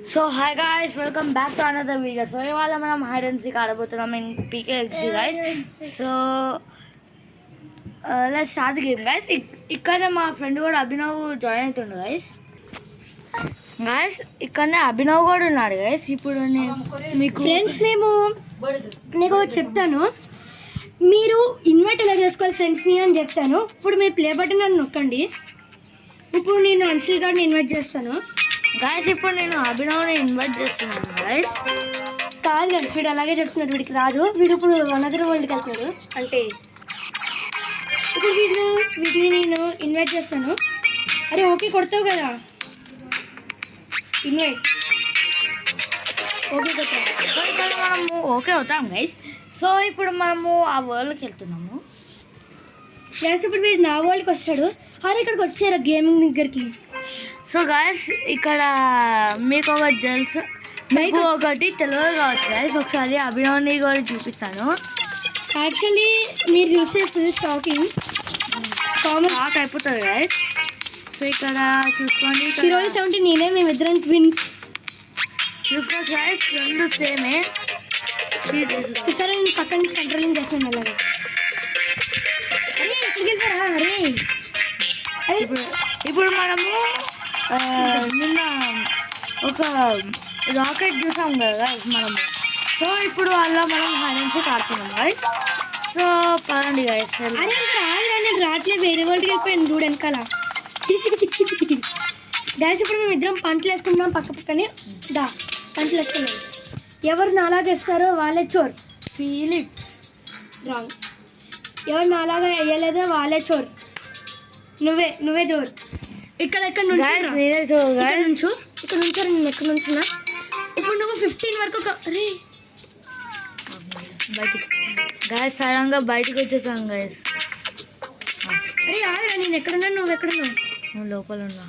So hi guys, welcome back to another video. So ఇవాళ మనం hide and seek ఆడబోతున్నాం in PKXD guys. So let's start the game guys. ఇక్కడ మా friend కూడా Abhinav join అవుతుండు guys. ఇక్కడనే అభినవ్ కూడా ఉన్నాడు guys. ఇప్పుడు మీకు ఫ్రెండ్స్ మేము నీకు ఒకటి చెప్తాను, మీరు ఇన్వైట్ ఎలా చేసుకోవాలి ఫ్రెండ్స్ని అని చెప్తాను. ఇప్పుడు మీరు ప్లే బటన్ అని నొక్కండి. ఇప్పుడు నేను అన్షిల్ గారిని ఇన్వైట్ చేస్తాను గాయస్. ఇప్పుడు నేను అభినవ్ని ఇన్వైట్ చేస్తున్నాను గాయస్. కాదు కలిసి వీడు అలాగే చెప్తున్నాడు, వీడికి రాదు. వీడు ఇప్పుడు అనదర్ వరల్డ్కి వెళ్తున్నాడు. అంటే ఇప్పుడు వీటిని నేను ఇన్వైట్ చేస్తాను. అరే ఓకే కొడతావు కదా, ఇన్వైట్ ఓకే కొడతావు. సో ఇక్కడ మనము ఓకే అవుతాం గైస్. సో ఇప్పుడు మనము ఆ వరల్డ్కి వెళ్తున్నాము గ్యాస్. ఇప్పుడు వీడు నా వరల్డ్కి వస్తాడు. అరే ఇక్కడికి వచ్చారా గేమింగ్ దగ్గరికి. సో గాయస్ ఇక్కడ మీకు ఒకటి తెలుసు, మీకు ఒకటి తెలియదు కావచ్చు గాయస్. ఒకసారి అభినవ్ని కూడా చూపిస్తాను. యాక్చువల్లీ మీరు చూస్తే ఫుల్ షాకింగ్ షాక్ అయిపోతుంది గాయస్. సో ఇక్కడ చూసుకోండి, 017 నేనే, మేమిద్దరం ట్విన్స్. చూసుకోవచ్చు గాయస్, రెండు సేమే. చూసారా నేను పక్కన నుంచి కంట్రోలింగ్ చేస్తున్నాను అలాగే. అరే ఎక్కడికి వెళ్తారా? అరే ఇప్పుడు మనము నిన్న ఒక రాకెట్ చూసాం కదా గాయస్ మనము. సో ఇప్పుడు అలా మనం హైడ్ అండ్ సీక్ ఆడుతున్నాం గాయస్. సో పదండి గాయస్. అరే రాదురా, నేను రాట్లే, వేరే వాళ్ళకి వెళ్ళిపోయాను చూడు వెనకాల. గాయస్ ఇప్పుడు మేము ఇద్దరం పంటలు వేసుకుంటున్నాం పక్క పక్కనే. దా పంటలు వేసుకున్నాం. ఎవరు నాలాగా వేస్తారో వాళ్ళే చోర్. ఫీలిప్స్ రాంగ్. ఎవరు నాలాగా వేయలేదో వాళ్ళే చోర్. నువ్వే చోర్. ఇక్కడ ఇక్కడ నుంచు ఇక్కడ నుంచారు. నేను ఎక్కడ నుంచున్నా. ఇప్పుడు నువ్వు 15 వరకు అరే బయటికి గాయస్, సడన్గా బయటికి వచ్చేసాను గాయస్. అరే ఆగరా, నేను ఎక్కడున్నా నువ్వు ఎక్కడున్నావు? నువ్వు లోపల ఉన్నా.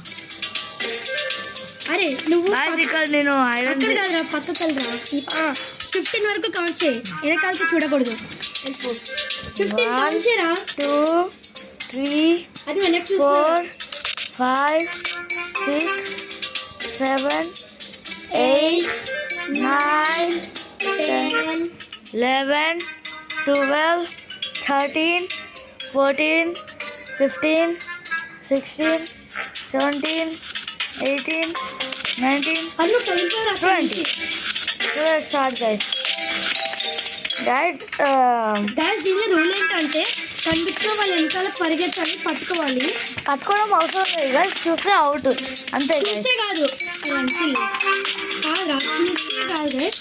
అరే నువ్వు ఇక్కడ నేను అక్కడ కాదురా, పక్కకి వెళ్ళరా. 15 వరకు కౌంట్ చేయి, వెనకాలకి చూడకూడదు. 15 కౌంట్ చేయరా. 2 3 అది వెనక్కి 4 5 6 7 8 9 10 11 12 13 14 15 16 17 18 19 20. So let's start guys. దీని రూల్ ఏంటంటే కనిపించిన వాళ్ళు వెనకాల పరిగెత్తాలి, పట్టుకోవాలి. పట్టుకోవడం అవసరం లేదు గైస్, చూస్తే అవుట్ అంతే. చూస్తే కాదు, చూస్తే కాదు గైస్.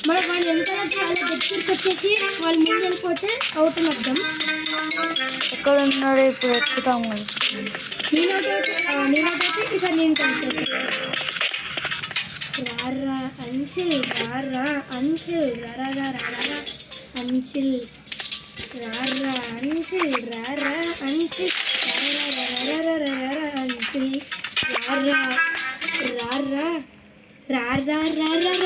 మన వాళ్ళు వెనకాల చాలా దగ్గరికి వచ్చేసి వాళ్ళు ముందు వెళ్ళిపోతే అవుట్ అని అర్థం. ఎక్కడ ఉన్నాడు ఇప్పుడు ఎక్కుతాం కదా. నేనైతే ఈసారి నేను కలిసి రారా అంచిల్, రారా అంచిల్, రారా అంచిల్, రారా అంచిల్, రారా అంచిల్, రారా అంచిల్, రారా రారా రారా రారా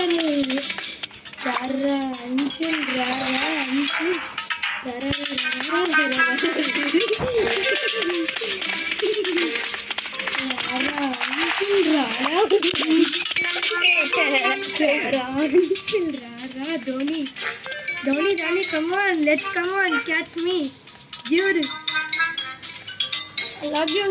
రారా అంచిల్, రారా అంచిల్, రారా Dhoni, come on, let's come on, catch me, dude. I love you,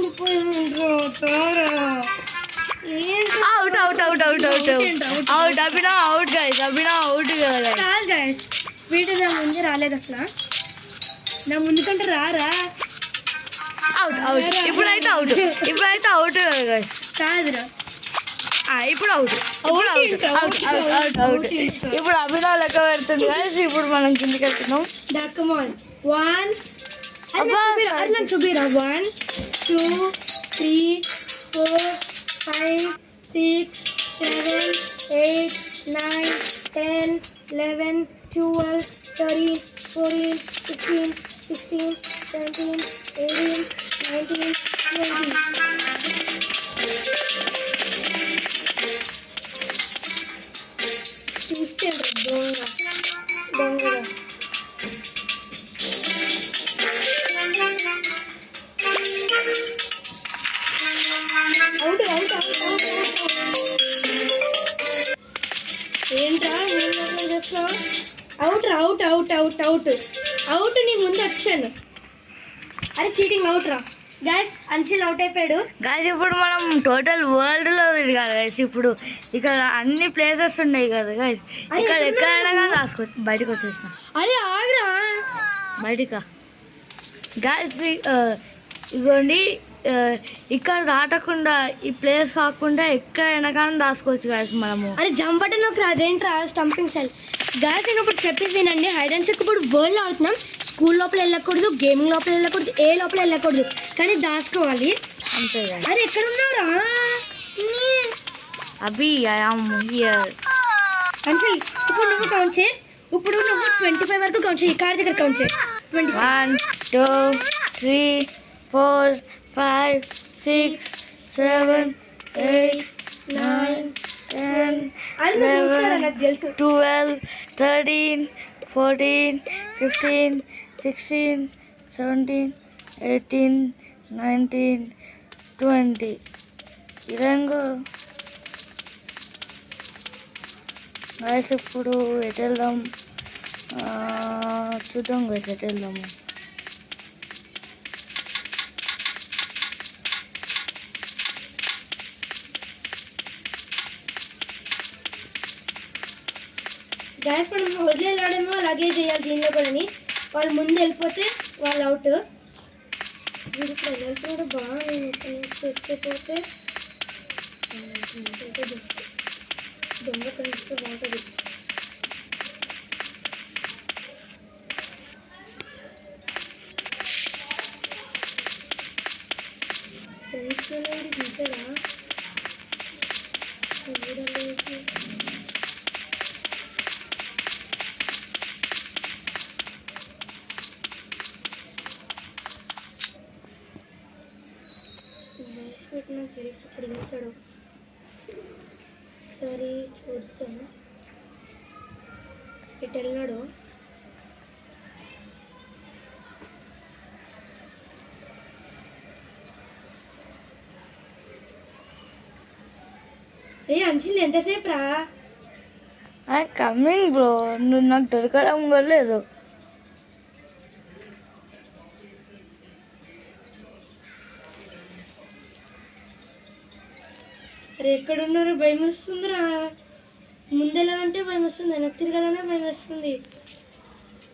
out Abhinav out guys. Abhinav out కదా గైస్. వీడు నా ముందు రాలేదు అసలు, నా ముందు కంటే రారా. అవుట్ ఇప్పుడైతే అవుట్ కదా గైస్. కాదురా ఇప్పుడు అవుట్. ఇప్పుడు అభినవ్ లెక్క పెడుతుంది గైస్. ఇప్పుడు మనం కిందికి వెళ్తున్నాం. కమాన్ 1 అట్లా చూపిరా. 1 2 3 4 5 6 7 8 9 10 11 12 13 14 15 16 17 18 19 20. చూస్తే దొంగ అవుట్. చేస్తున్నావు? అవుట్ రా, out out out out out. నీ ముందు వచ్చాను. అరే చీటింగ్, అవుట్ రా. గైస్ అంశల్ అవుట్ అయిపోయాడు. గైస్ ఇప్పుడు మనం టోటల్ వరల్డ్ లో తిరగాలి గైస్. ఇప్పుడు ఇక్కడ అన్ని ప్లేసెస్ ఉన్నాయి కదా గైస్, ఇక్కడ ఎక్కడైనా కానీ రాసుకోవచ్చు. బయటకు వచ్చేసిన. అరే ఆగ్రా బయటికా గైస్, ఇగోండి ఇక్కడ దాటకుండా ఈ ప్లేస్ కాకుండా ఎక్కడైనా కానీ దాచుకోవచ్చు గైస్ మనము. అరే జంప్ బటన్ ఒక అదేంట్రా స్టంపింగ్ స్టైల్. గాయస్ నేను ఇప్పుడు చెప్పేది వినండి. హైడ్ అండ్ సీక్ ఇప్పుడు వరల్డ్లో ఆడుతున్నాం. స్కూల్ లోపల వెళ్ళకూడదు, గేమింగ్ లోపల వెళ్ళకూడదు, ఏ లోపల వెళ్ళకూడదు, కానీ దాచుకోవాలి అంతే గైస్. అరే ఎక్కడ ఉన్నారా అభి ఐ యామ్ హియర్. అంశల్ ఇప్పుడు నువ్వు కౌంట్ చేయి. ఇప్పుడు నువ్వు 25 వరకు కౌంట్ చేయి. కార్ దగ్గర కౌంట్ చేయి. 1 2 3 4 5 6 7 8 9 10 11 తెలుసు. 12 13 14 15 16 17 18 19 20. ఇదంగో గైస్ ఇప్పుడు ఎటు వెళ్దాం చూద్దాం గైస్, ఎటు వెళ్దాము. గ్యాస్ మనం వదిలేయడమో అలాగే చేయాలి. దీనిలో కూడా వాళ్ళు ముందు వెళ్ళిపోతే వాళ్ళు అవుట్. వీడు ఇప్పుడు వెళ్తున్నాడు బాగా. చేసుకపోతే జస్ట్ దొంగ కనిపిస్తే బాగుంటుంది. ఫ్రెండ్స్ చూసారా చూడలేదు. నాకు తెలిసి ఇప్పుడు వేసాడు. ఒకసారి చూద్దాము ఇటు వెళ్ళాడు. ఏ అంశల్ ఎంతసేపు రా? కమింగ్ బ్రో, నువ్వు నాకు దొరకడం కూడా లేదు. అరే ఎక్కడున్నారు? భయం వస్తుందిరా. ముందెళ్ళాలంటే భయం వస్తుంది, వెనక్కి తిరగాలనే భయం వస్తుంది.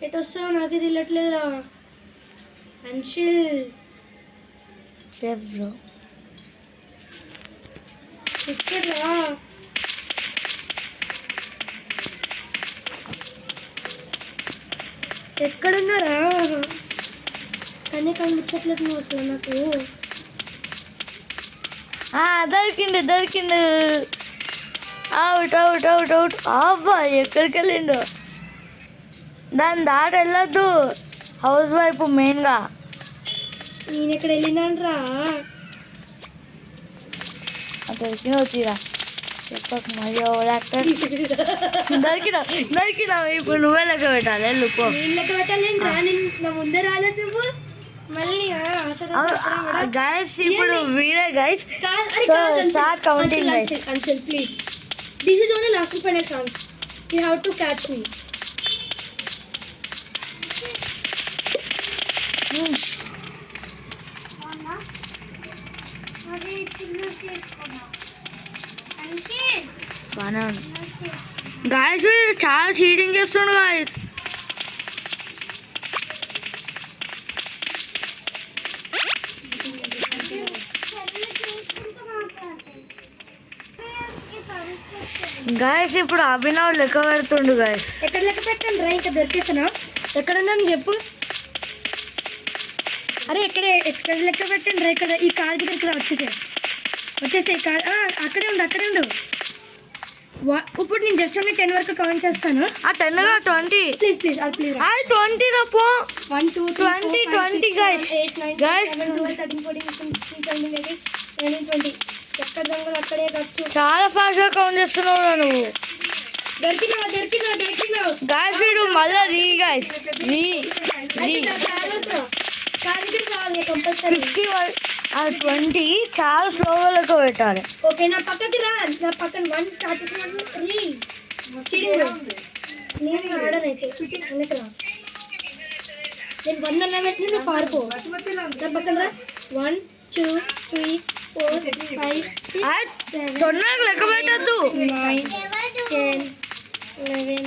ఎటు వస్తావు నాకే తెలియట్లేదురా అంశల్. Yes bro. ఎక్కడ్రా? ఎక్కడున్నారా? కానీ కనిపించట్లేదు నువ్వు అసలు నాకు. దొరికిండు దొరికిండు. Out out out out. అబ్బా ఎక్కడికి వెళ్ళిండు? దాన్ని దాటి వెళ్ళొద్దు. హౌస్ వైఫ్ మెయిన్గా. నేను ఎక్కడ వెళ్ళినాన్రా? దొరికిన వచ్చిరా చెప్పకు మరి యాక్టర్. దొరికినా దొరికినా. ఇప్పుడు నువ్వే లెక్క పెట్టాలి. వెళ్ళుకో. నేను లెక్క పెట్టాలేను రా. నేను నా ముందే రాలేదు నువ్వు మళ్ళీ. గైస్ ఇప్పుడు వీడే guys. So start counting guys. Anshal please, this is only last and final chance. You have to catch me. Guys చాలా చీటింగ్ చేస్తుండు గాయస్. గాయస్ ఇప్పుడు అభినవ్ లెక్క పెడుతుండు గాయస్. ఎక్కడ లెక్క పెట్టండి రా? ఇంకా దొరికేసాను. ఎక్కడున్నాను చెప్పు. అరే ఎక్కడ లెక్క పెట్టండి రా? ఇక్కడ ఈ కార్ దగ్గరికి రా. వచ్చేసాయి కార్. అక్కడే ఉండు. ఇప్పుడు నేను జస్ట్ ఓన్లీ 10 వరకు కౌంట్ చేస్తాను. 10 20 ప్లీజ్ ప్లీజ్ 20 రపో. 1 2 3 4 5 6 guys. 7 8 9 10 11 12 13 14 15 16 17 18 19 20. ఎక్కడ దొంగలు అక్కడే ఖర్చు. చాలా ఫాస్ట్ గా కౌంట్ చేస్తున్నావు నువ్వు. దొరికినావు. గాయస్ వీడు మళ్ళా గాయస్ 20 చాలా స్లోగా లెక్క పెట్టాలి. ఓకే నా పక్కకి రా. నా పక్కన 1 స్టార్ట్ చేసిన నేను ఆడనైతే అందుకరా నేను 100 అన్న పెట్టి నువ్వు పారిపో నా పక్కన 1 2 3 4 5 6 7 తొందరగా లెక్క పెట్టద్దు. 9 10 11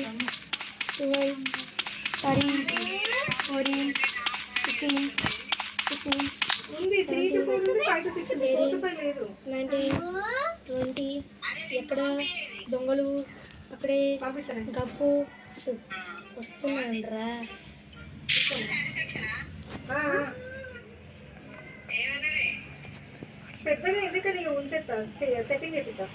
12 13 14 15 16 19 20 ఎక్కడ దొంగలు అక్కడే గప్పు వస్తున్నాండ్రా. పెద్దగా ఎందుకని ఉంచేస్తా సెట్టింగ్ చేపిస్తా.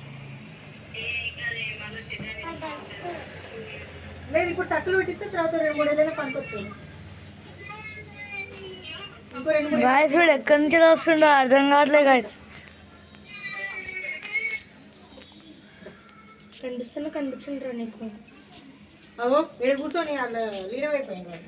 లేదు ఇప్పుడు టక్కులు పెట్టిస్తే తర్వాత 2-3 ఏళ్ళైనా పనికొస్తుంది. ఇంకో 2-3 గాయస్ వీడు ఎక్కడి నుంచి వస్తుండో అర్థం కావట్లేదు గాయస్. కనిపించండిరా నీకు. అవో ఇక్కడ కూర్చొని అలా లీనమైపోయింది వాడు.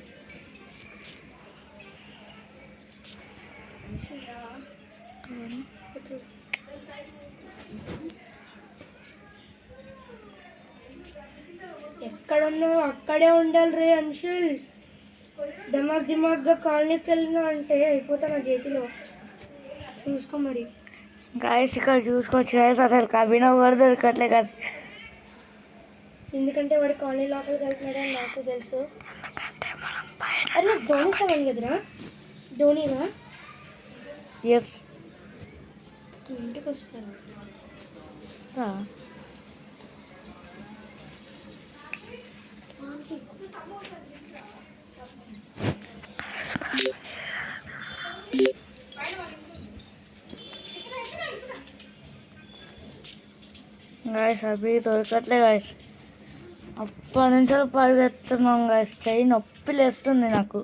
ఎక్కడున్నావు అక్కడే ఉండాలి రే అంశుల్. దిమాగ్గా కాలనీకి వెళ్ళినా అంటే అయిపోతా నా చేతిలో. చూసుకో మరి. గాయస్ ఇక్కడ చూసుకోవచ్చు గాయస్, అసలు అభినవ్ కూడా దొరకట్లే గాయస్. ఎందుకంటే వాడు కాలనీ లోపలికి వెళ్తున్నాడని నాకు తెలుసు. అరే నాకు ధోని సవాల్ కదరా. ధోనిగా ఎస్ ఇంటికి వస్తాను. గాయస్ అవి దొరకట్లే గాయస్. అప్పటి నుంచి పరిగెత్తున్నాం గాయస్, చెయ్యి నొప్పి లేస్తుంది నాకు.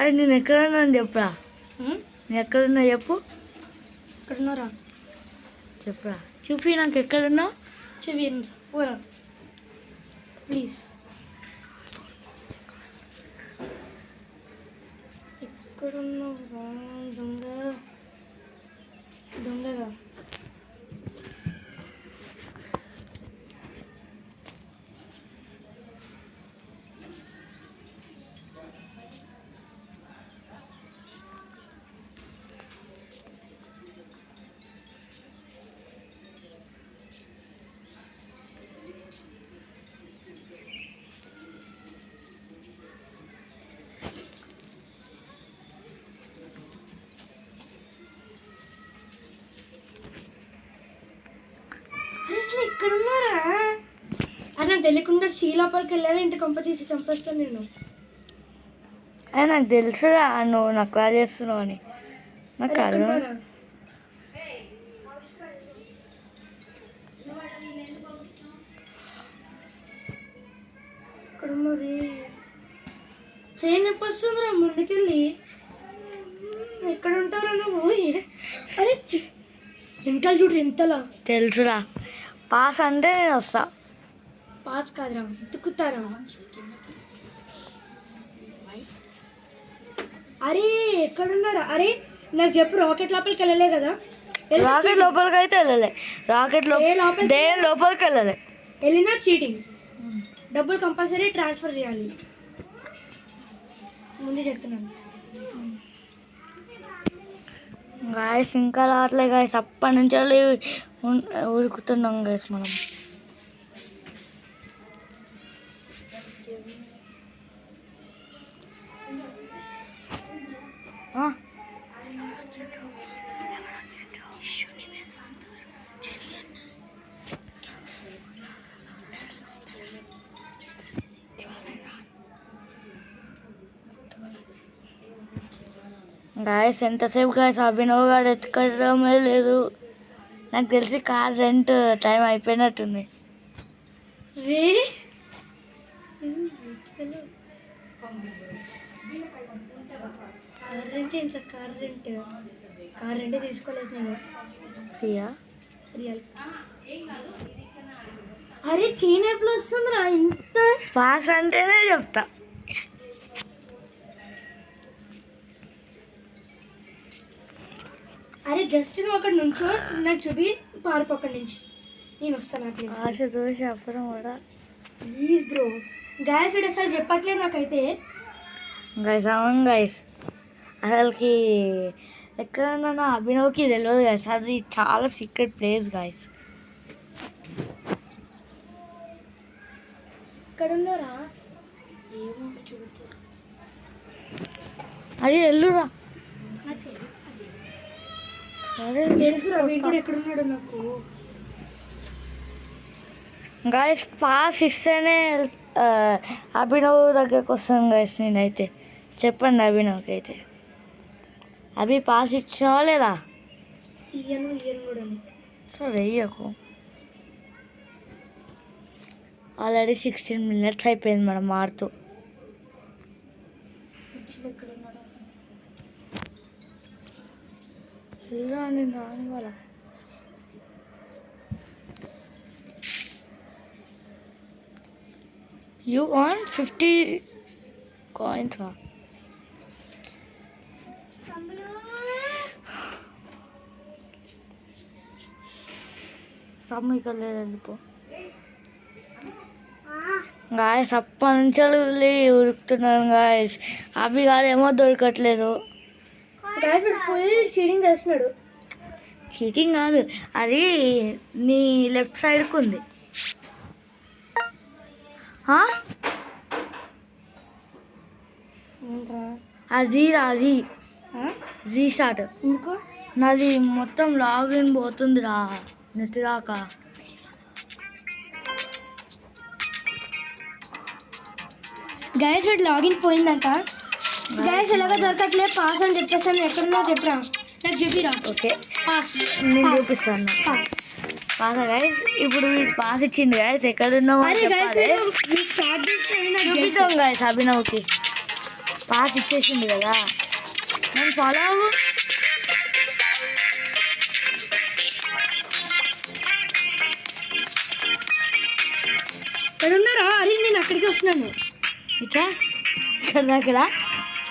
అది నేను ఎక్కడున్నా అని చెప్పురా. నేను ఎక్కడున్నా చెప్పు. ఎక్కడున్నారా చెప్పురా, చూపి నాకు ఎక్కడున్నావు. చెవియండి పోరా ప్లీజ్. ఎక్కడున్నావు దొంగ దొంగగా. ఎక్కడున్నారా? అది నాకు తెలియకుండా సీ లోపలికి వెళ్ళాలి. ఇంటి కొంప తీసి చంపేస్తాను నేను. అది నాకు తెలుసురా, నువ్వు నాకు అలా చేస్తున్నావు అని నాకు అర్థం. ఇక్కడ మరి చేయి నొప్పి వస్తుందిరా ముందుకెళ్ళి. ఎక్కడ ఉంటారా నువ్వు? అరే వెనకాల చూడు ఎంతలా. తెలుసురా, పాస్ అంటే నేను వస్తా. పాస్ కాదురా ఉతుకుతారా. అరే ఎక్కడున్నారా? అరే నాకు చెప్పు. రాకెట్ లోపలికి వెళ్ళలే కదా? రాకెట్ లోపలికి అయితే వెళ్ళలే. రాకెట్ లోపలికి వెళ్ళలే. వెళ్ళినా చీటింగ్. డబ్బులు కంపల్సరీ ట్రాన్స్ఫర్ చేయాలి. ముందే చెప్తున్నాను. గాయస్ ఇంకా రావట్లే గాయస్, అప్పటి నుంచి ఉరుకుతున్నాం గాయస్ మనం. గాయస్ ఎంతసేపు గాయస్, అభినవ్ గారు ఎత్తుకడమే లేదు. నాకు తెలిసి కార్ రెంట్ టైం అయిపోయినట్టుంది. రే కార్ రెంట్ ఏంట్రా? కార్ రెంట్ తీసుకోలేదు నేను. ఫ్రీయా? రియల్. అరే చైన్ యాప్లో వస్తుందిరా ఇంత. పాస్ అంటేనే చెప్తా. అరే జస్ట్ నువ్వు అక్కడ నుంచో, నాకు చూపి పారిపో అక్కడి నుంచి. నేను వస్తాను అట్లా. ఆశ దోష అప్పుడం కూడా. Please bro. గాయస్ వీడు అసలు చెప్పట్లేదు నాకైతే. గైస్ అవును గైస్, అసలుకి ఎక్కడన్నా అభినవ్కి తెలియదు గైస్, అది చాలా సీక్రెట్ ప్లేస్ గైస్. ఇక్కడ ఉన్నారా? ఏమో చూడచ్చు. అది ఎల్లురా. నాకు తెలుసు. అదే తెలుసురా వీడు కూడా ఎక్కడ ఉన్నాడు నాకు. గైస్ పాస్ ఇస్తేనే అభినవ్ దగ్గరకు వస్తాను గైస్. నేనైతే చెప్పండి అభినవ్కి అయితే. అభి పాస్ ఇచ్చినావా లేదా? ఇయ్యను కూడా. సరే ఇయ్యకు. ఆల్రెడీ 16 minutes అయిపోయింది మనం ఆడుతూ. ఎక్కడ ఉన్నాడు? నేను రాని వాళ్ళ You want 50 coins? సమ్మిక లేదండి పో. గాయస్ అప్పటి నుంచి ఉరుకుతున్నాను గాయస్. అవి కాదేమో దొరకట్లేదు. గాయస్ వీడు ఫుల్ చీటింగ్ చేస్తున్నాడు. చీటింగ్ కాదు, అది నీ లెఫ్ట్ సైడ్కి ఉంది. అది రీస్టార్ట్. ఎందుకు? నాది మొత్తం లాగిన్ పోతుందిరా నెట్ దాకా. గాయస్ వీడు లాగిన్ పోయిందంట. గాయస్ ఎలాగో దొరకట్లే. పాస్ అని చెప్పేసాను. ఎక్కడున్నా చెప్పరా, నాకు చెప్పిరా. ఓకే పాస్ నేను చూపిస్తాను. Pass pass guys. ఇప్పుడు వీడు పాస్ ఇచ్చింది గైస్. ఎక్కడున్నావు అరే గాయస్ స్టార్ట్ చేస్తే చూపిస్తాం గైస్. అభినవ్కి పాస్ ఇచ్చేసింది కదా. నేను ఫాలో అవ్వు. ఎక్కడ ఉన్నారా? అరే నేను అక్కడికి వస్తున్నాను. ఇట్లా ఇక్కడ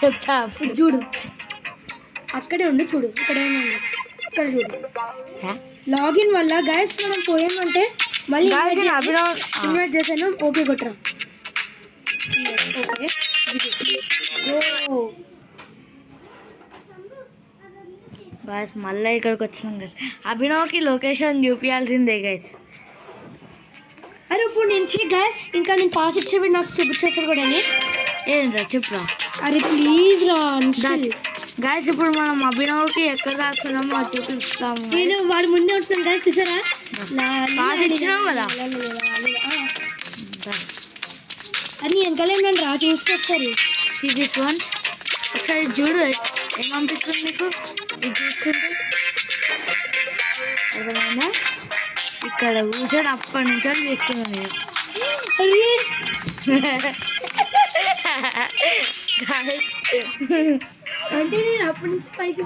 చెప్తా. చూడు అక్కడే ఉండు. చూడు ఇక్కడ ఏమన్నా ఇక్కడ చూడు. లాగిన్ వల్ల గాయస్ మనం పోయామంటే మళ్ళీ అభినవ్ ఇన్వైట్ చేశాను. ఓకే కొట్టరా. ఓకే గైస్ మళ్ళీ ఇక్కడికి వచ్చినాం గైస్. అభినవ్కి లొకేషన్ చూపించాల్సిందే గైస్. అరే ఇప్పుడు నుంచి గాయస్ ఇంకా నేను పాస్ ఇచ్చేవి నాకు చూపించేసారు కూడా. ఏంటా చెప్పురా. అరే ప్లీజ్ రా. గాయస్ ఇప్పుడు మనం అభినవ్కి ఎక్కడ రాసుకున్నామో అది చూపిస్తాము. నేను వాడి ముందే ఉంటున్నాను గాయస్. చూసారా పాస్ ఇచ్చినావు కదా. అని వెనకాల ఏమన్నా రా చూసుకో ఒకసారి. దిస్ వన్ ఒకసారి చూడు ఏం పంపిస్తుంది నీకు. ఇది చూస్తుంటే అర్థమైందా? ఇక్కడ కూర్చొని అప్పటి నుంచి చూస్తున్నాను. అంటే నేను అప్పటి నుంచి పైకి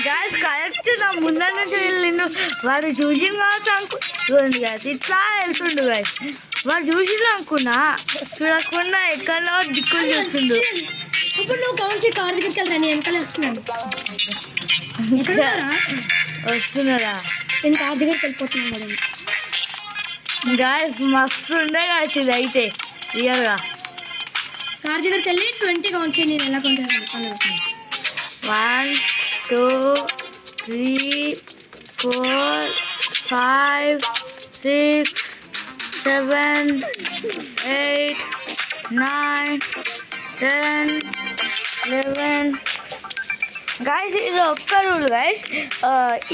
గాయస్ కరెక్ట్ నా ముందర నుంచి వెళ్ళిండు. వాడు చూసింది కావచ్చు చూడండి గాయస్. ఇట్లా వెళ్తుండు గాయస్. వాడు చూసింది అనుకున్నా, చూడకుండా ఎక్కడో దిక్కులు చూస్తుండు. ఇప్పుడు నువ్వు కౌన్సీ కార్ దగ్గరికి వెళ్తా. నేను వెనకాల వస్తున్నాను. వస్తున్నారా? నేను కార్ దగ్గరికి వెళ్ళిపోతున్నాను మేడం. గాయస్ మస్తు ఉండే గాయస్ ఇది అయితే రియల్గా. కార్ దగ్గరికి వెళ్ళి 20 కౌంట్ చేయండి. నేను ఎలా కౌంట్ చేస్తాను? 1 2 3 4 5 6 7 8 9 10 11. గాయస్ ఇది ఒక్క రూల్ గాయస్.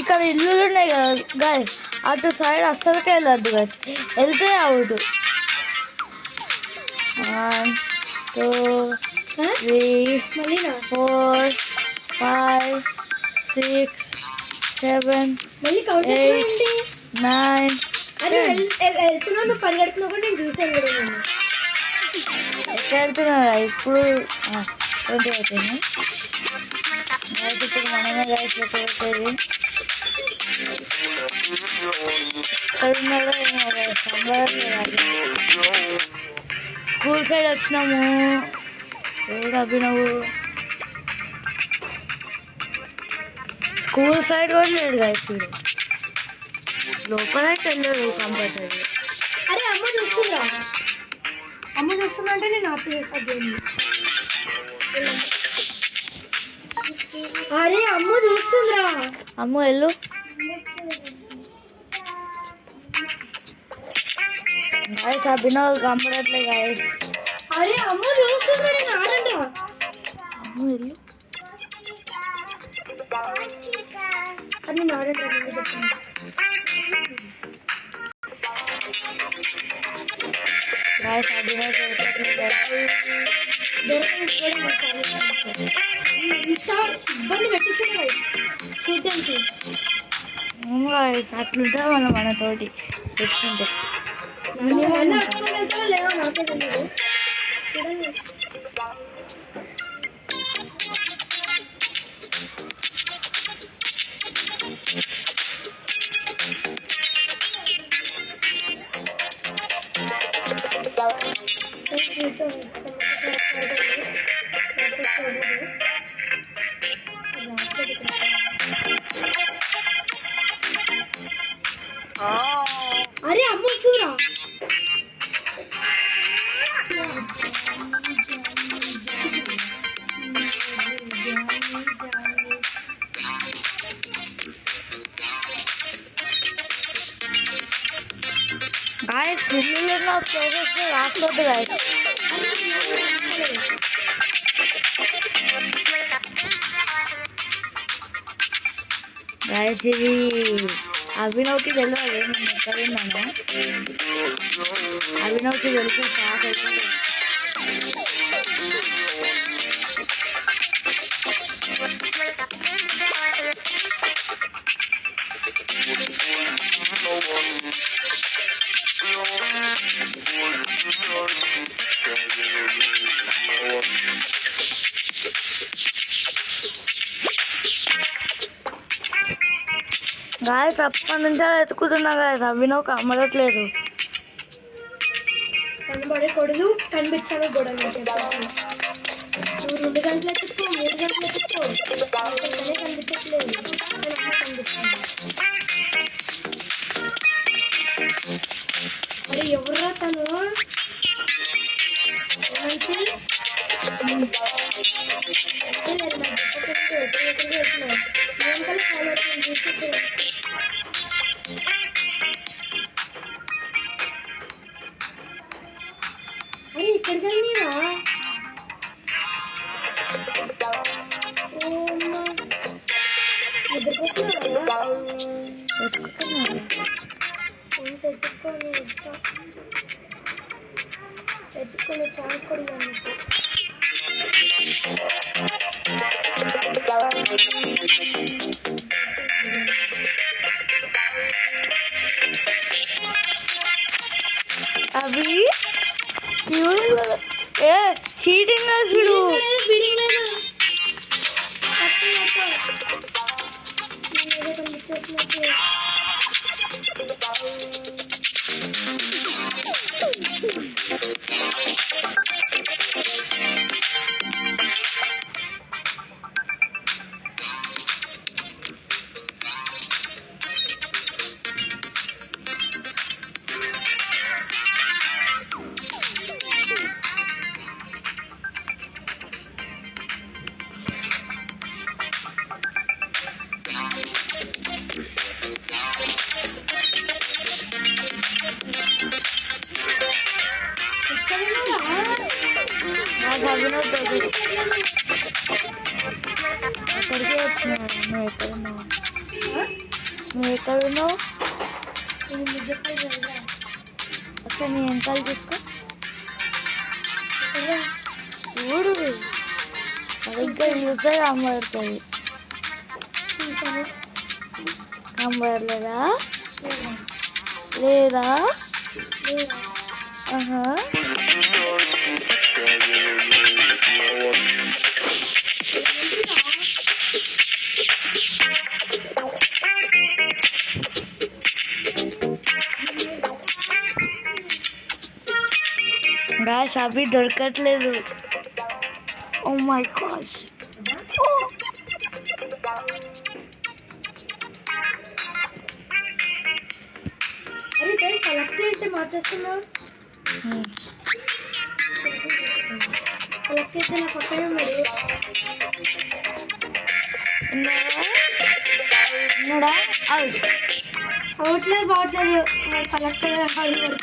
ఇక్కడ ఇల్లులు ఉన్నాయి కదా గాయస్, అటు సైడ్ అస్సలకే వెళ్ళద్దు గాయస్. వెళ్తే అవుట్. 1 2 3 4 5 6 7 మళ్ళీ కౌంట్ చేసేయండి. 9 అరే వెళ్తున్నావు, నువ్వు పరిగెడుతున్నావు కూడా నేను చూసాను కూడా నేను. ఎక్కడ వెళ్తున్నారా ఇప్పుడు 20 అయిపోయింది. ఇప్పుడు మనమే గైస్ పెట్టేది స్కూల్ సైడ్ వచ్చినాము. ఏడు అభినవు స్కూల్ సైడ్ కూడా లేడు గైస్. వీడు లోపలైతే వెళ్ళాడు కంపల్సరీ. అరే అమ్మ చూస్తుందా, అమ్మ చూస్తుందా అంటే నేను ఆఫ్ చేస్తాను దీన్ని. అరే అమ్మ చూస్తుందిరా. అమ్మ వెళ్ళు. గాయస్ అభినవ్ కంపడట్లే గాయస్. అరే అమ్మ చూస్తుందా, నేను ఆడండి రా. అమ్మ వెళ్ళు. అది నేను ఆడండి రా. గాయస్ అభినవ్ ఇంత ఇబ్బంది పెట్టించాడు చూద్దానికి. అట్లుంటే మనం మనతోటి చెప్పుకుంటే వెళ్తావా లేవా నాకే తెలియదు. చూడండి అరే అమ్మ వస్తుందిరా. గాయస్ సిల్లులో ఉన్న ప్లేసెస్ రాసుకోవద్దు గాయస్. గాయస్ ఇది అభినవ్కి తెలియదు నేను ఎక్కడ ఉన్నాను. అభినవ్కి తెలుసు షాక్ అయిపోయింది. గాయస్ అప్పటి నుంచి అలా ఎత్తుకుతున్నా గాయస్ అభినవ్ కమ్మడట్లేదు. కనబడే కొడులు కనిపించాలి గొడవలు. నువ్వు 2 గంటలు ఎత్తుకో, 3 గంటలు ఎత్తుకో, కనిపించట్లేదు. కనిపిస్తుంది. అరే ఎవరా తను మనిషి? అరే ఇక్కడికి వెళ్ళిరా. నిద్రపోతున్నారా? ఎత్తుకొని ఛాన్స్ కూడా అవి ఏ చీటింగ్ అసలు నాకు అభినవ్ ఎక్కడికి వచ్చినావు? నువ్వు ఎక్కడున్నావు? నువ్వు ఎక్కడున్నావు? అక్కడ నీ వెనకాల చూసుకో. చూడు సరిగ్గా చూస్తే అమ్మ పడుతుంది. కనబడలేదా? లేదా? ఆహా. గాయ్స్ అవి దొరకట్లేదు. Oh my gosh. అరే సెలెక్ట్ అయితే మార్చేస్తున్నావు. సెలెక్ట్ అయితే నా పక్కనే ఉన్నాడు. ఉన్నాడా? అవుట్. అవట్లేదు బావట్లేదు. సెలెక్ట్ పడుకోలేదు.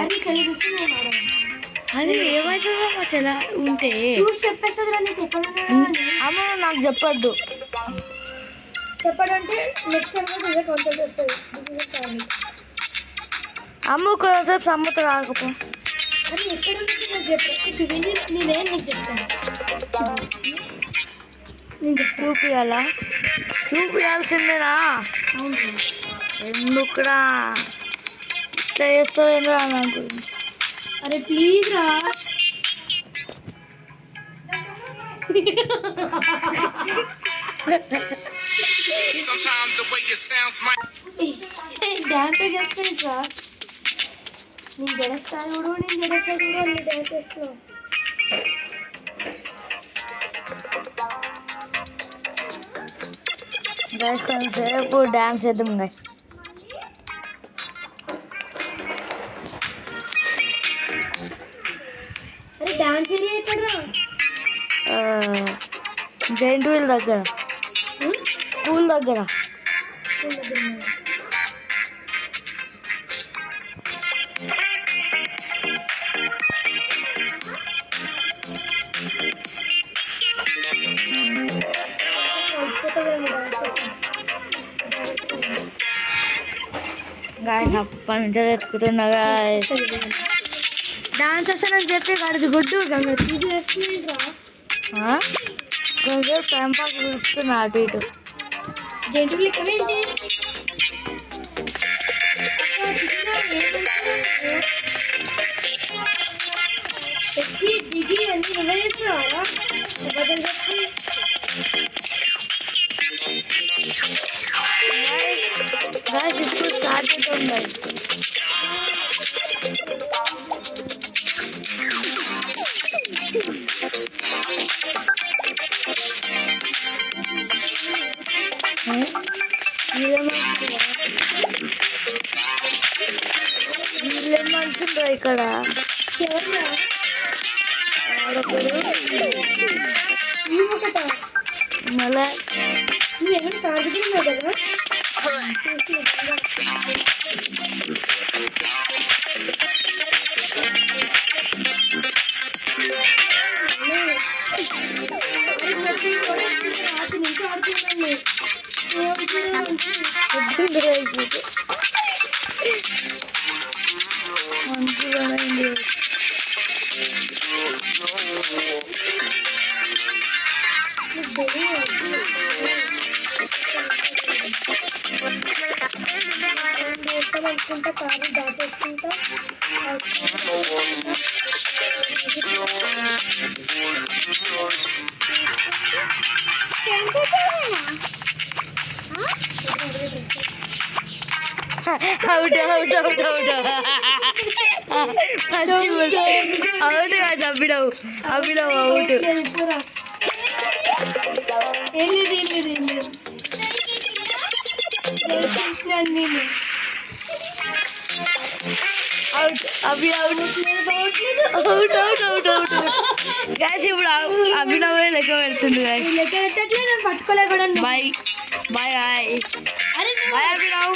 అది చలి చూసి నేను ఆడాను. అది ఏమవుతుందో మా చెల ఉంటే చూసి చెప్పేస్తుంది రా నీకు ఎక్కడ అమ్మ నాకు చెప్పొద్దు. చెప్పడంటే నెక్స్ట్ టైం కూడా ఇదే కన్సల్ట్ వస్తుంది. అమ్మ కొంచెంసేపు సమ్మత రాకపో. అది ఎక్కడ నుంచి నాకు చెప్పి చూపింది నేనేం నీకు చెప్తాను. నేను చూపియాలా? చూపియాల్సిందేనా? అవును ఎందుకురా ఇట్లా చేస్తావు? ఏంద్రా నాకు? అరే ప్లీజ్ రా. డ్యాన్స్ చేస్తాను. నేను జడస్తాను కూడా నేను జడస్తాను కూడా అన్ని డ్యాన్స్ చేస్తున్నావు. గైస్ కొంచెంసేపు డ్యాన్స్ చేద్దాం గైస్. అరే డ్యాన్స్ ఏరియా ఎక్కడరా? జైంట్ వీల్ దగ్గర, స్కూల్ దగ్గర. గాయస్ అప్పటి నుంచి ఎక్కుతున్నా గాయస్. డాన్స్ వస్తానని చెప్పి వాడిది గుడ్డు పీజీ చేస్తున్నాడు. కొంచెం టైం పాస్ చూస్తున్నా అటు ఇటు. జంతువులు లెక్కమేంటి? ఎక్కి దిగి అన్ని నువ్వే చేస్తున్నావా? అబద్ధం చెప్పి గాయస్ ఇప్పుడు స్టార్ట్ అవుతాం గాయస్. వీళ్ళేమంటుండ్రా ఇక్కడ? ఎవరు ఆడొకడు ఒకట మళ్ళా నువ్వేమైనా సాగుతున్నావు కదా? రాత్రి నుంచి ఆడుతున్నాను. మంచిగా అయింది. అనుకుంటా కారు దాటేసుకుంటా out out out out out Abhinav Abhinav out. ఏం లేదు ఏం లేదు ఏం లేదు నేను out Abhi out out out out out guys. ఇప్పుడు అభినవే లెక్క పెడుతుంది గాయస్. లెక్క పెట్టట్లే నేను పట్టుకోలేకూడదు. బాయ్ బాయ్ బాయ్ అరే bye Abhinav.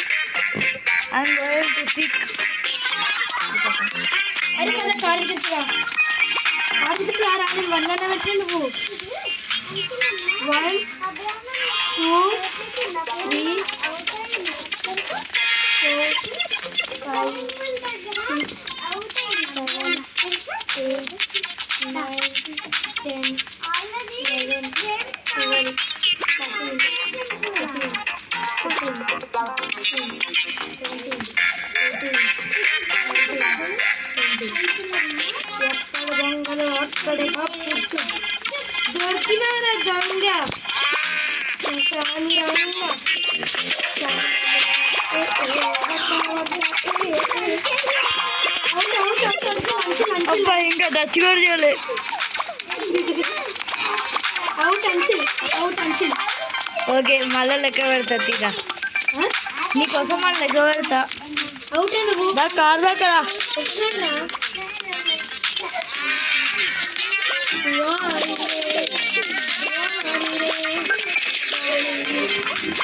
I'm going to sick. అరే మళ్ళీ కారు తిప్పురా రాని వన్ అన్న పెట్టే నువ్వు. 1 2 3 4 5 6 7 8 9 10 11 12 ఎక్కడ దొంగలు అక్కడే కూర్చో. దొరికినారా దొంగ కాని రంగ. అబ్బా ఇంకా టచ్ కూడా చేయలేదు. Out Anshul, out Anshul. Okay మళ్ళీ లెక్క పెడతా తీరా, నీకోసం మళ్ళీ లెక్క పెడతా. అవుట్ నువ్వు దా కార్ దగ్గర వస్తున్నాడ్రా.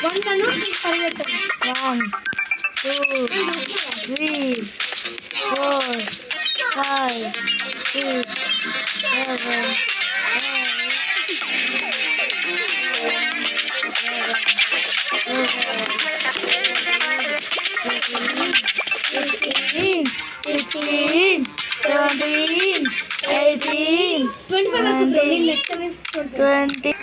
వన్ నన్ను పరిగెడతాను. 1 2 3 4 5 6 7 8 16 17 18 25 నెక్స్ట్ టైం 20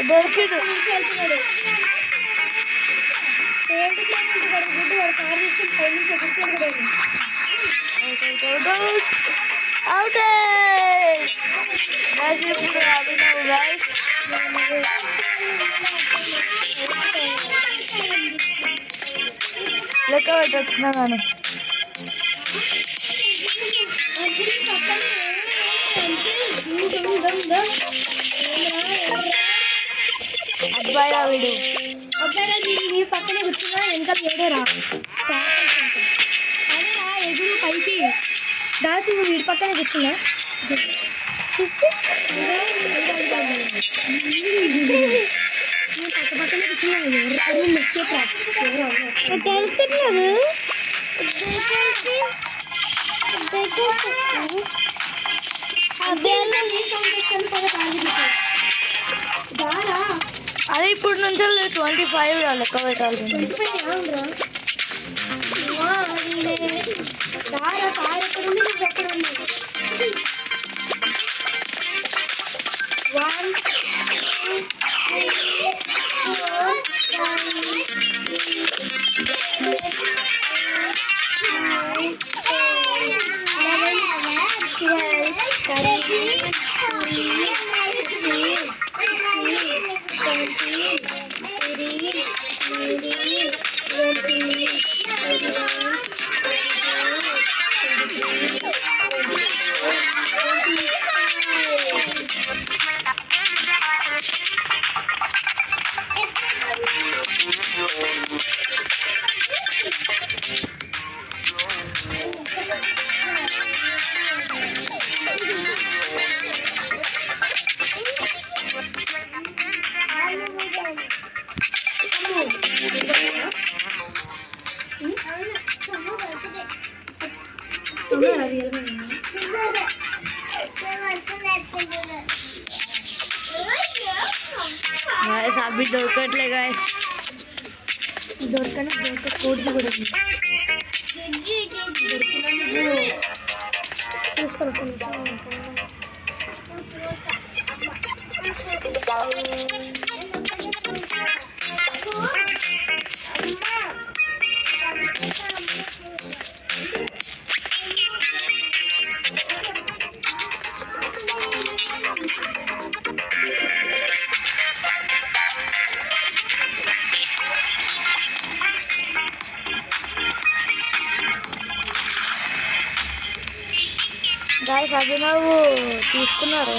దొరికిడు. అవుట్ ఇప్పుడు అభినవ్ గైస్. లెక్క పెట్టి వచ్చినా కానీ అబ్బాయి వీడు. అబ్బాయి నీ పక్కనే కూర్చున్నా వెనకాల ఏడేరా అదేరా ఎగురు పైకి దాసి నువ్వు వీడి పక్కనే కూర్చున్నా. పక్క పక్కనే కూర్చున్నా అదే ఇప్పుడు నుంచి 25 లెక్క పెట్టాలి. అవి దొరకట్లే గాయస్. దొరకకూడదు కూడా చూస్తారు గాయస్ అభినవ్ తీసుకున్నారు.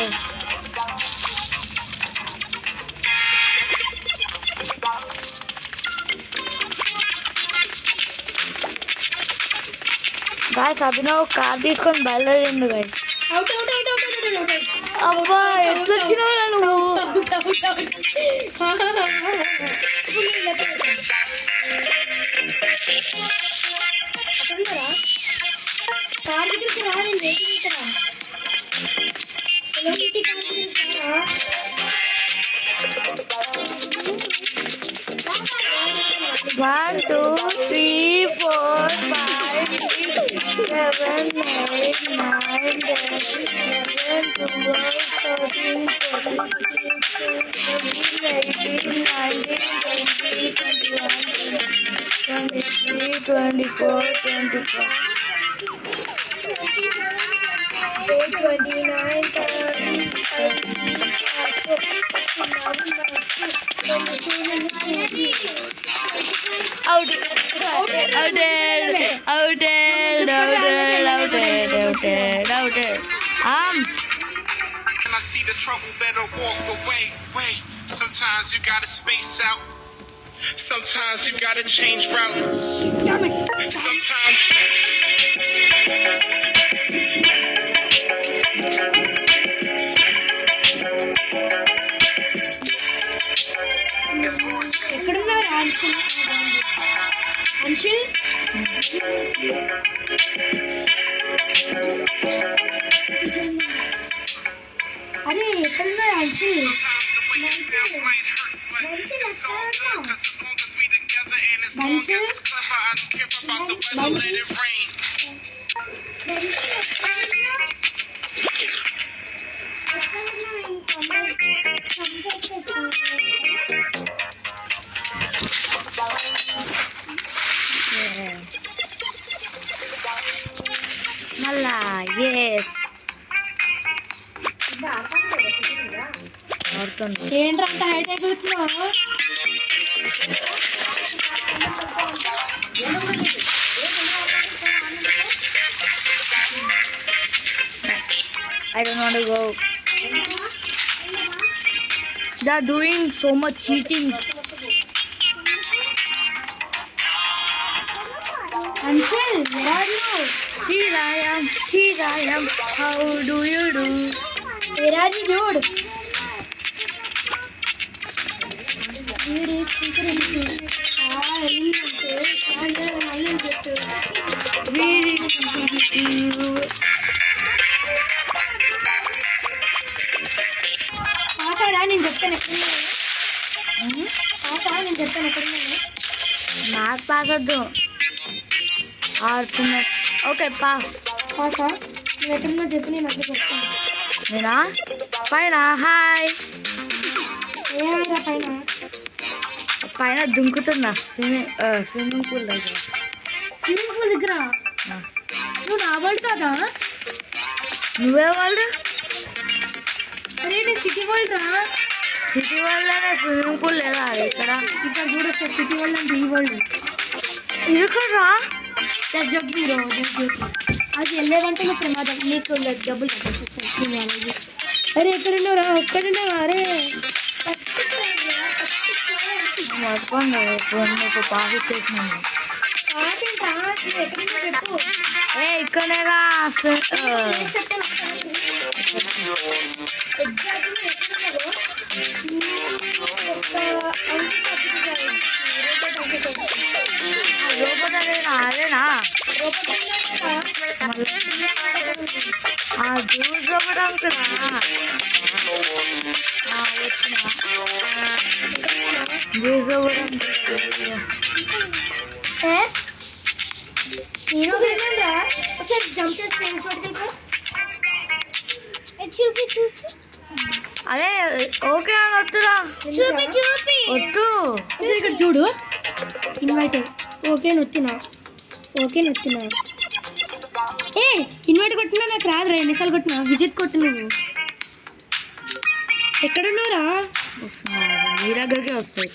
గాయస్ అభినవ్ కార్ తీసుకొని బయలుదేరిండు గాయస్. అబ్బా ఎట్లా వచ్చినావు నువ్వు? కార్ దగ్గరికి రా, నేను వెయిటింగ్ ఇక్కడ. 1 2 3 4 5 6 7 When I see the trouble, better walk away. Wait, sometimes you gotta space out. Sometimes you gotta change route. Sometimes. It's gorgeous. ఎక్కడున్నారు అంశుల్? అంశుల్ అరే ఎక్కడున్నారు Anshul? The way it sounds might hurt, but it's all good. 'Cause as long as we together and as long as it's clever, I don't care about the weather, let it rain. మళ్ళా yes ఆడుతుంది. ఏంట్రా అంత height ఎక్కుతున్నావు? I don't want to go. They are doing so much cheating. Anshul where are you? Here I am. How do you do? Where are you, dude? పాసాడా? నేను చెప్తాను ఎక్కడున్నాను. పాసా? నేను చెప్తాను ఎక్కడున్నాను. నాకు పాస్ వద్దు, ఆడుతున్నా. Okay pass. పాసా? నువ్వు ఎక్కడున్నా చెప్పి నేను అక్కడికి వస్తాను. నేనా పైన? హాయ్. ఏమైనా పైన పైన దుంకుతున్నా స్విమ్మింగ్ పూల్ దగ్గర. స్విమ్మింగ్ పూల్ దగ్గర? నువ్వు నా వరల్డ్ కాదా? నువ్వే వాళ్ళు? అరే నేను సిటీ వరల్డ్ రా. సిటీ వరల్డ్లోనే స్విమ్మింగ్ పూల్ లేదా ఇక్కడ? ఇక్కడ చూడు సార్, సిటీ వరల్డ్ అంటే ఈ వరల్డ్. ఇది కూడా just joking bro, just joking. అది వెళ్ళేదంటే నువ్వు ప్రమాదం, నీకు డబ్బులు కట్టేసి. అరే ఎక్కడున్నావురా? ఒక్కడున్నావా? అరే పట్టుకోండి, నీకు పాస్ ఇచ్చేసినాను. ఆశంటా నువ్వు ఎక్కడున్నా చెప్పు. ఇక్కడేగా ప్లేస్ చెప్తాను. ఎగ్జాక్ట్లీ నువ్వు ఎక్కడున్నావో లోపల అదేనా జ్యూస్ ఒకటి అంకురా వచ్చిన జ్యూస్ ఒకటి నేను వెళ్ళండిరా. ఒకసారి జంప్ చేసి నేను చూడగలరా? చూపి చూపి. అదే ఓకే అని వద్దురా. చూపి చూపి వద్దు. అసలు ఇక్కడ చూడు, ఇన్వైట్. ఓకే నొత్తున్నా, ఓకే నొత్తున్నా. ఏ ఇన్వైట్ కొట్టినా నాకు రాదురా. ఎన్నిసార్లు కొట్టినా విజిట్ కొట్టు. నువ్వు ఎక్కడున్నావురా? మీ దగ్గరికి వస్తాయి.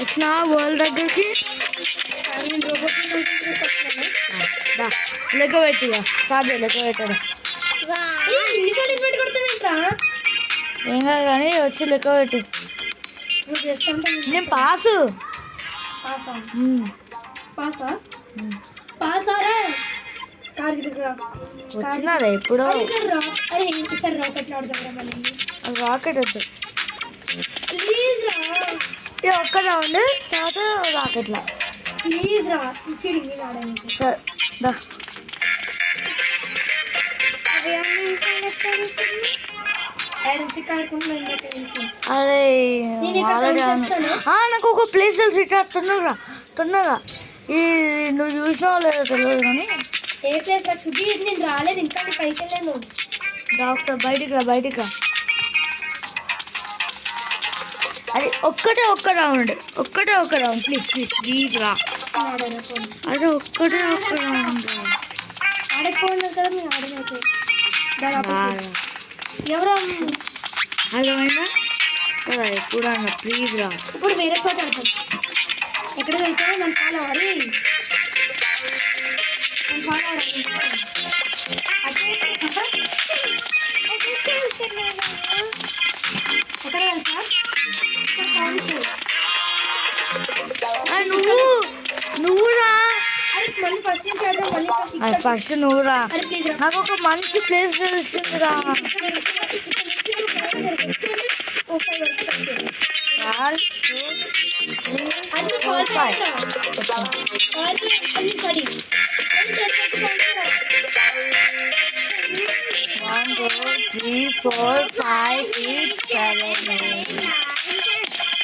వచ్చిన వరల్డ్ దగ్గరికి లెక్క పెట్టిగా స్టార్ట్ లెక్క పెట్టాడు. ఎన్నిసార్లు ఇన్వైట్ కొడతావేంట్రా? ఏం కాదు కానీ వచ్చి లెక్క పెట్టు. నువ్వు చేస్తా ఉంటా. నేను పాసు. పాసా? పాసా? పాసారా? వచ్చినారా ఎప్పుడో? అరే ఈసారి రాకెట్ ఆడదాం మళ్ళీ. రాకెట్ వద్దు, ప్లీజ్ రా. ఇది ఒక్క రౌండ్ తర్వాత రాకెట్లా. ప్లీజ్ రా, చీడింగ్ నేను ఆడడానికి. సరే దా. అరే నాకు ఒక ప్లేస్ తెలిసి ఇక్కడ తొందరగా తొందరగా ఇది నువ్వు చూసినావో లేదో తెలియదు కానీ ఏ ప్లేస్ రా చుట్టూ నేను రాలేదు ఇంకా నీ పైకి వెళ్ళాను. ఒకసారి బయటికి రా అది ఒక్క రౌండ్ ప్లీజ్ రా. అదే ఒక్కటే ఒక్క రౌండ్ ఆడకపోయినా కదా మేము ఆడమైతే ఎవరు అర్థమైందా కదా ఎప్పుడు అన్న ప్లీజ్ రా. ఇప్పుడు వేరే చోట ఆడతాం. ఎక్కడ వెళ్తామో నన్ను ఫాలో అవ్వాలి. ఎక్కడ వెళ్ళి సార్ నువ్వు రా. అరే మళ్ళీ ఫస్ట్ నుంచి ఆడదాం. మళ్ళీ ఫస్ట్ నువ్వు రా. అరే ప్లీజ్ రా. నాకు ఒక మంచి ప్లేస్ తెలిసింది రా. One, 2, 3, 4, 5, 6, 7, 8, 9.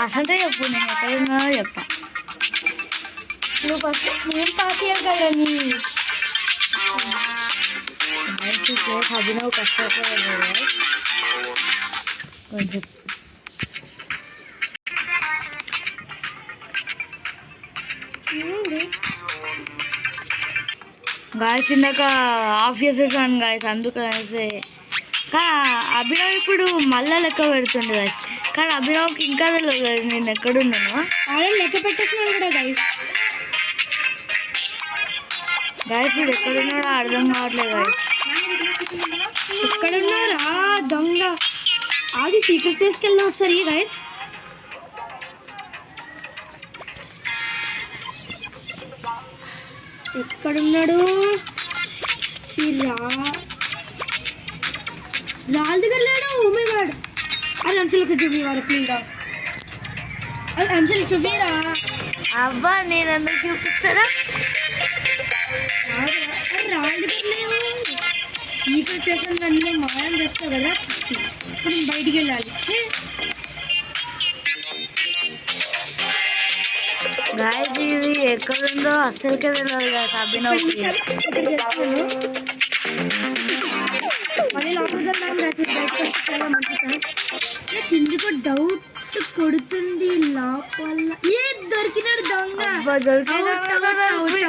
అసంటే చెప్పు, నేను ఎక్కడున్నా చెప్తా. నువ్వు ఫస్ట్ నేను పాస్ చేయాలి కదా నీ అభినవ్ కష్టపడలేదు కొంచెం. గాయస్ ఇందాక ఆఫ్ చేసేసాను గాయస్, అందుకనేసి. కానీ అభినవ్ ఇప్పుడు మళ్ళా లెక్క పెడుతుండే గాయస్, కానీ అభినవ్కి ఇంకా తెలియదు కదా నేను ఎక్కడున్నాను. ఆల్రెడీ లెక్క పెట్టేసినాను కూడా గైస్. గాయస్ ఇది ఎక్కడున్నాడో అర్థం కావట్లేదు గాయస్. ఎక్కడున్నారా దొంగ? ఆగి సీక్రెట్ ప్లేస్కి వెళ్దాం ఒకసారి గైస్. ఎక్కడున్నాడు రాళ్ళ దగ్గర లేడు. ఓ మై గాడ్, అది అంచెలు చూపి వాడు క్లీన్గా. అది అంచెలు చూపిరా. అబ్బా నేను ఎందుకు చూపిస్తారా? రాళ్ళ దగ్గర లేవు. సీక్రెట్ ప్లేస్ అన్నీ మాయం చేస్తావు కదా. ఇప్పుడు బయటికి వెళ్ళాలి. గాయస్ ఇది ఎక్కడుందో అస్సలకే తెలియదు కదా అభినవ్కి. మళ్ళీ లోపల చాలా మంచి. కిందికి డౌట్ కొడుతుంది లోపల. ఏ దొరికినాడు దొంగ.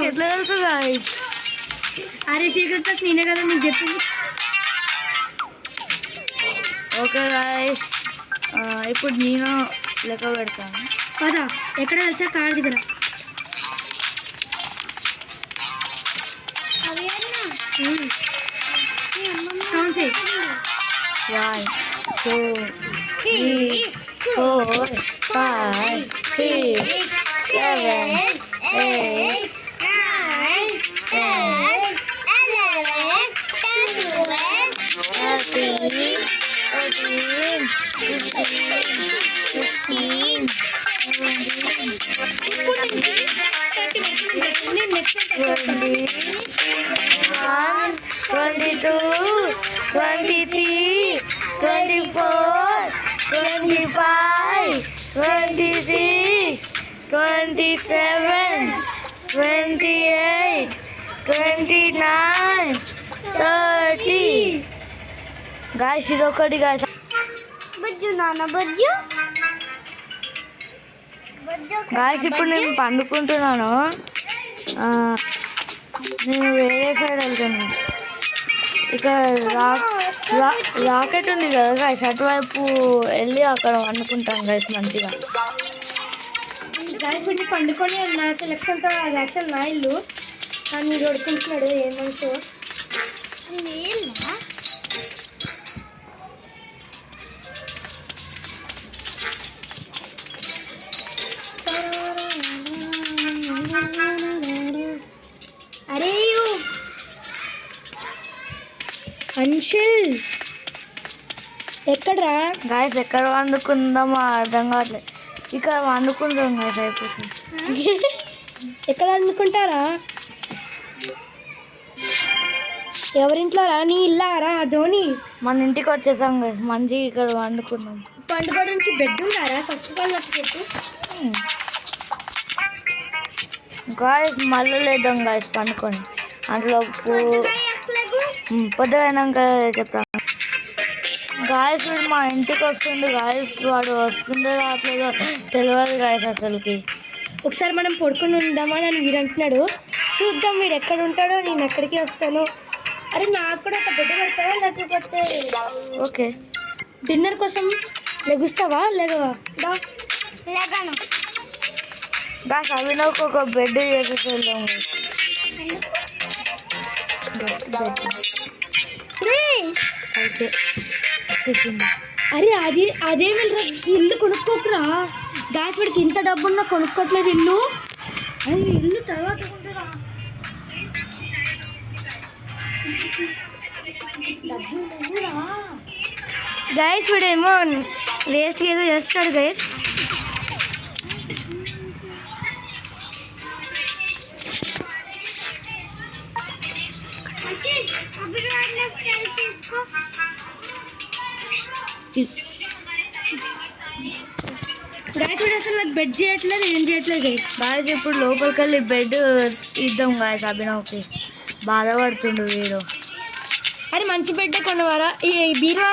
ఎట్లా తెలుసు గాయస్? అరే సీక్రెట్ ప్లేస్ నేనే కదా నీకు చెప్పింది. ఓకే గాయస్, ఇప్పుడు నేను లెక్క పెడతాను. పదా ఎక్కడ కలిసా కార్ దగ్గర. కౌంట్ చేయి. 1, 2, 3, 4, 5, 6, 7, 8, 9, 10, 11, 12, 13, 14, 15, 16, 17, 21, 22, 23, 24, 25, 26, 27, 28, 29, 30. గాయస్ ఇది ఒకటి గాయస్. బజ్జు నాన్న బజ్జు. గాయస్ ఇప్పుడు నేను పండుకుంటున్నాను. నేను వేరే సైడ్ వెళ్తున్నాను. ఇక రాకెట్ ఉంది కదా గాయస్, అటువైపు వెళ్ళి అక్కడ వండుకుంటాం గాయస్ మంచిగా. గాయస్ వీటిని పండుకొని నా సెలక్షన్తో అది యాక్చువల్ నా ఇల్లు కానీ మీరు వడుకుంటున్నాడు ఏం మనసు. అరే అంశల్ ఎక్కడ్రా గాయస్ ఎక్కడ వండుకుందామో అర్థం కావట్లేదు. ఇక్కడ వండుకుంటాం గాయస్ అయిపోతుంది. ఎక్కడ వండుకుంటారా? ఎవరింట్లో రా? నీ ఇల్లారా ధోని? మన ఇంటికి వచ్చేసాం గాయస్, మంచిగా ఇక్కడ వండుకుందాం. పండుకోవడానికి బెడ్ ఉందారా? ఫస్ట్ ఆఫ్ ఆల్ నాకు చెప్పు. గాయస్ మళ్ళీ లేదాం గాయస్ పండుకొని, అందులో పొద్దుగైనాక చెప్తాను. గాయస్ వీడు మా ఇంటికి వస్తుండు గాయస్, వాడు వస్తుండే రావట్లేదో తెలియదు గాయస్ అసలుకి. ఒకసారి మనం పడుకొని ఉందామా అని వీడు అంటున్నాడు. చూద్దాం వీడు ఎక్కడ ఉంటాడో, నేను ఎక్కడికి వస్తాను. అరే నాకు కూడా ఒక బెడ్ పెడతావా లేకపోతే? ఓకే, డిన్నర్ కోసం లెగుస్తావా? లేగవా? లేగాను గాయస్. అవినోకి ఒక బెడ్ చేసేసి వెళ్దాం. బెస్ట్ బెడ్ అయితే చేసింది. అరే అదేమి ఇల్లు కొనుక్కోకురా. గ్యాస్ వాడికి ఇంత డబ్బున్నా కొనుక్కోట్లేదు ఇల్లు. అది ఇల్లు తర్వాత కొంటారా? గైస్ వీడేమో వేస్ట్ ఏదో చేస్తున్నాడు గైస్. గైస్ వీడు అసలు నాకు బెడ్ చేయట్లేదు, ఏం చేయట్లేదు గైస్. గాయస్ ఇప్పుడు లోపలికి వెళ్ళి బెడ్ ఇద్దాం గాయస్. అభినవ్కి బాధపడుతుండు వీడు. అరే మంచి బెడ్ కొనవారా? ఈ బీరువా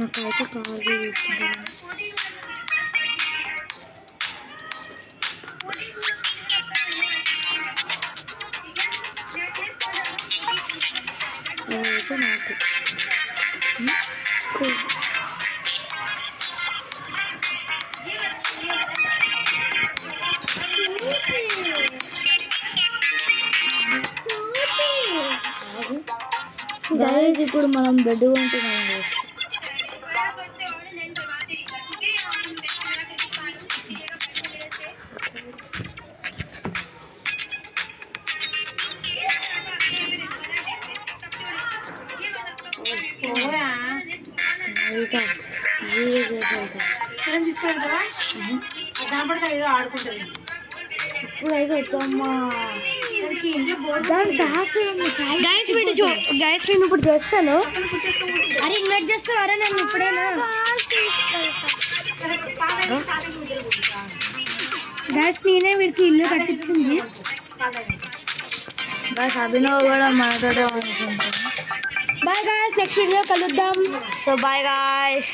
నాకైతే కావాలి తీసుకుంటాను. అదైతే నాకు గాయస్ ఇప్పుడు మనం బెడ్ కొంటున్నాం గాయస్. ఏదో ఆడుకుంటుంది. ఇప్పుడైతే వద్దమ్మా. గైస్ వీడు గైస్ నేను ఇప్పుడు చేస్తాను. అరే ఇన్వైట్ చేస్తావారా నన్ను ఇప్పుడేనా? గైస్ నేనే వీడికి ఇల్లు కట్టించింది. గాయస్ అభినవ్ కూడా మనతోటే అనుకుంటాను. బాయ్ గైస్, నెక్స్ట్ వీడియో కలుద్దాం. So bye guys.